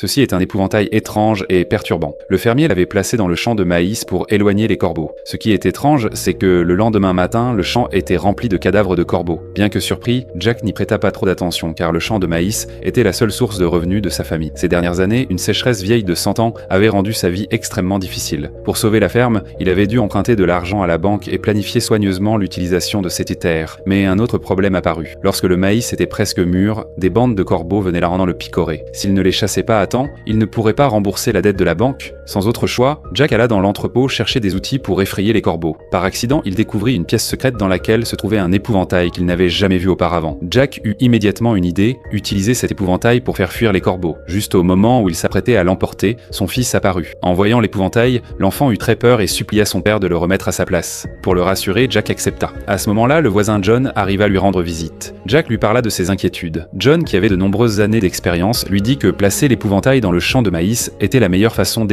Ceci est un épouvantail étrange et perturbant. Le fermier l'avait placé dans le champ de maïs pour éloigner les corbeaux. Ce qui est étrange, c'est que le lendemain matin, le champ était rempli de cadavres de corbeaux. Bien que surpris, Jack n'y prêta pas trop d'attention car le champ de maïs était la seule source de revenus de sa famille. Ces dernières années, une sécheresse vieille de 100 ans avait rendu sa vie extrêmement difficile. Pour sauver la ferme, il avait dû emprunter de l'argent à la banque et planifier soigneusement l'utilisation de cette terre. Mais un autre problème apparut. Lorsque le maïs était presque mûr, des bandes de corbeaux venaient la le picorer. S'il ne les chassait pas à temps, il ne pourrait pas rembourser la dette de la banque. Sans autre choix, Jack alla dans l'entrepôt chercher des outils pour effrayer les corbeaux. Par accident, il découvrit une pièce secrète dans laquelle se trouvait un épouvantail qu'il n'avait jamais vu auparavant. Jack eut immédiatement une idée, utiliser cet épouvantail pour faire fuir les corbeaux. Juste au moment où il s'apprêtait à l'emporter, son fils apparut. En voyant l'épouvantail, l'enfant eut très peur et supplia son père de le remettre à sa place. Pour le rassurer, Jack accepta. À ce moment-là, le voisin John arriva lui rendre visite. Jack lui parla de ses inquiétudes. John, qui avait de nombreuses années d'expérience, lui dit que placer l'épouvantail dans le champ de maïs était la meilleure façon d'éloigner